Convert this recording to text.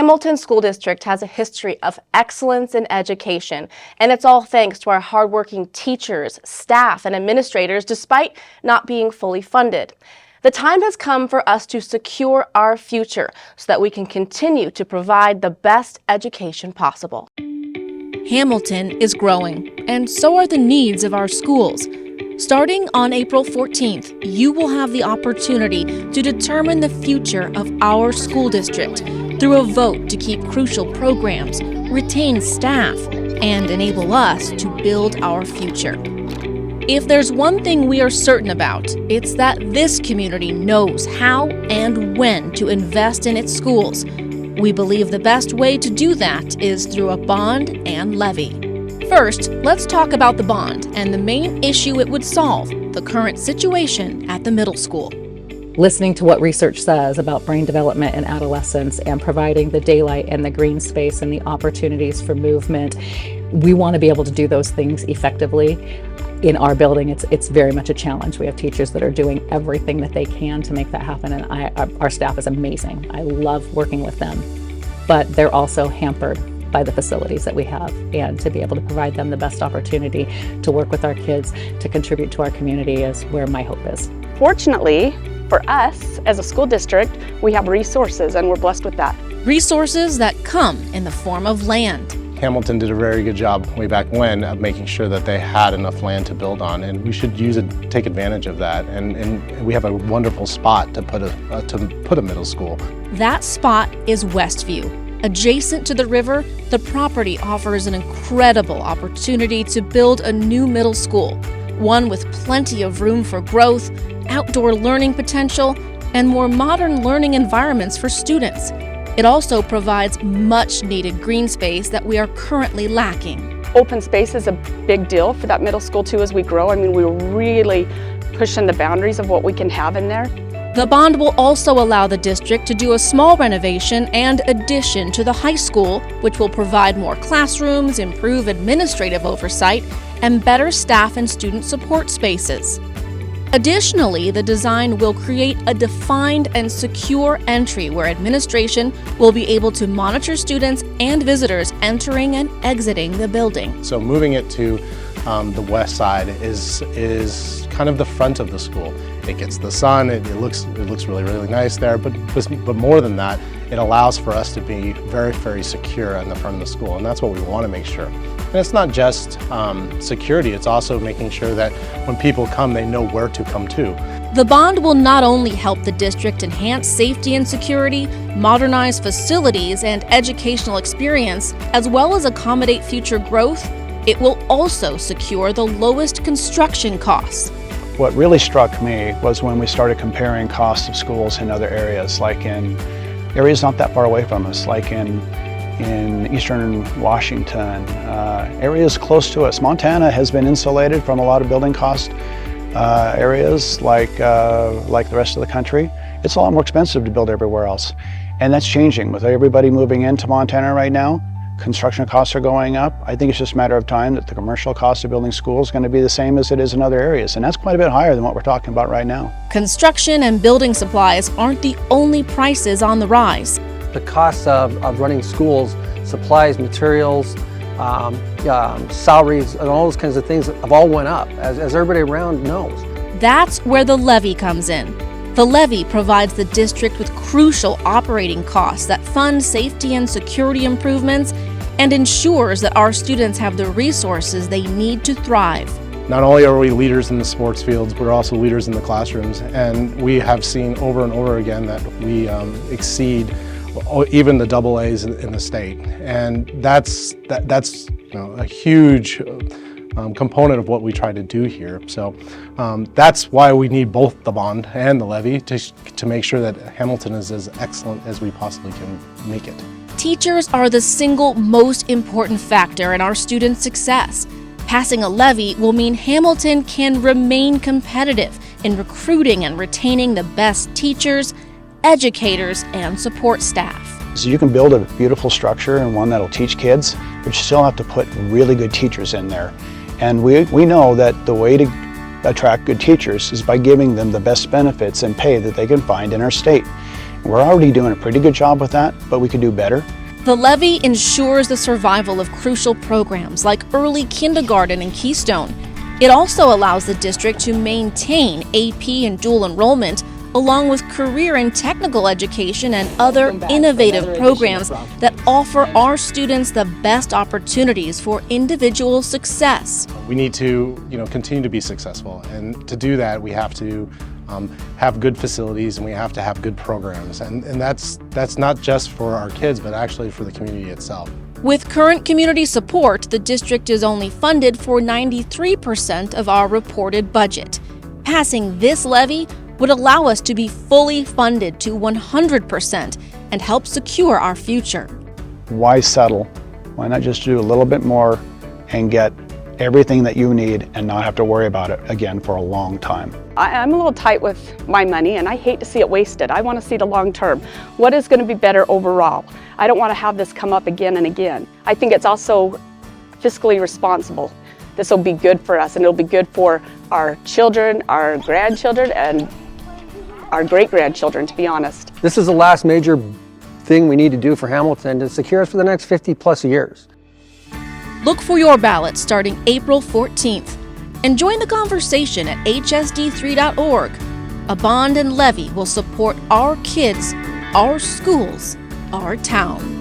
Hamilton School District has a history of excellence in education, and it's all thanks to our hardworking teachers, staff, and administrators, despite not being fully funded. The time has come for us to secure our future so that we can continue to provide the best education possible. Hamilton is growing, and so are the needs of our schools. Starting on April 14th, you will have the opportunity to determine the future of our school district through a vote to keep crucial programs, retain staff, and enable us to build our future. If there's one thing we are certain about, it's that this community knows how and when to invest in its schools. We believe the best way to do that is through a bond and levy. First, let's talk about the bond and the main issue it would solve, the current situation at the middle school. Listening to what research says about brain development in adolescence and providing the daylight and the green space and the opportunities for movement, we want to be able to do those things effectively. In our building, it's very much a challenge. We have teachers that are doing everything that they can to make that happen, and our staff is amazing. I love working with them, but they're also hampered by the facilities that we have, and to be able to provide them the best opportunity to work with our kids, to contribute to our community is where my hope is. Fortunately, for us as a school district, we have resources and we're blessed with that. Resources that come in the form of land. Hamilton did a very good job way back when of making sure that they had enough land to build on, and we should take advantage of that. And we have a wonderful spot to put a middle school. That spot is Westview. Adjacent to the river, the property offers an incredible opportunity to build a new middle school, one with plenty of room for growth, outdoor learning potential, and more modern learning environments for students. It also provides much-needed green space that we are currently lacking. Open space is a big deal for that middle school too as we grow. I mean, we're really pushing the boundaries of what we can have in there. The bond will also allow the district to do a small renovation and addition to the high school, which will provide more classrooms, improve administrative oversight, and better staff and student support spaces. Additionally, the design will create a defined and secure entry where administration will be able to monitor students and visitors entering and exiting the building. So moving it to the west side is kind of the front of the school. It gets the sun, it looks really, really nice there, but more than that, it allows for us to be very, very secure in the front of the school, and that's what we want to make sure. And it's not just security, it's also making sure that when people come, they know where to come to. The bond will not only help the district enhance safety and security, modernize facilities and educational experience, as well as accommodate future growth, it will also secure the lowest construction costs. What really struck me was when we started comparing costs of schools in other areas, like in areas not that far away from us, like in eastern Washington, areas close to us. Montana has been insulated from a lot of building cost areas like the rest of the country. It's a lot more expensive to build everywhere else. And that's changing with everybody moving into Montana right now. Construction costs are going up. I think it's just a matter of time that the commercial cost of building schools is going to be the same as it is in other areas, and that's quite a bit higher than what we're talking about right now. Construction and building supplies aren't the only prices on the rise. The costs of running schools, supplies, materials, salaries, and all those kinds of things have all went up, as everybody around knows. That's where the levy comes in. The levy provides the district with crucial operating costs that fund safety and security improvements and ensures that our students have the resources they need to thrive. Not only are we leaders in the sports fields, we're also leaders in the classrooms, and we have seen over and over again that we exceed even the AA's in the state, and that's a huge component of what we try to do here. So that's why we need both the bond and the levy to make sure that Hamilton is as excellent as we possibly can make it. Teachers are the single most important factor in our students' success. Passing a levy will mean Hamilton can remain competitive in recruiting and retaining the best teachers, educators, and support staff. So you can build a beautiful structure and one that'll teach kids, but you still have to put really good teachers in there. And we know that the way to attract good teachers is by giving them the best benefits and pay that they can find in our state. We're already doing a pretty good job with that, but we could do better. The levy ensures the survival of crucial programs like early kindergarten and Keystone. It also allows the district to maintain AP and dual enrollment, along with career and technical education and other innovative programs that offer our students the best opportunities for individual success. We need to, continue to be successful, and to do that, we have to have good facilities, and we have to have good programs, and that's not just for our kids, but actually for the community itself. With current community support, the district is only funded for 93% of our reported budget. Passing this levy would allow us to be fully funded to 100% and help secure our future. Why settle? Why not just do a little bit more and get everything that you need and not have to worry about it again for a long time? I'm a little tight with my money, and I hate to see it wasted. I want to see the long term. What is going to be better overall? I don't want to have this come up again and again. I think it's also fiscally responsible. This will be good for us, and it'll be good for our children, our grandchildren, and our great-grandchildren, to be honest. This is the last major thing we need to do for Hamilton to secure us for the next 50+ years. Look for your ballot starting April 14th and join the conversation at hsd3.org. A bond and levy will support our kids, our schools, our town.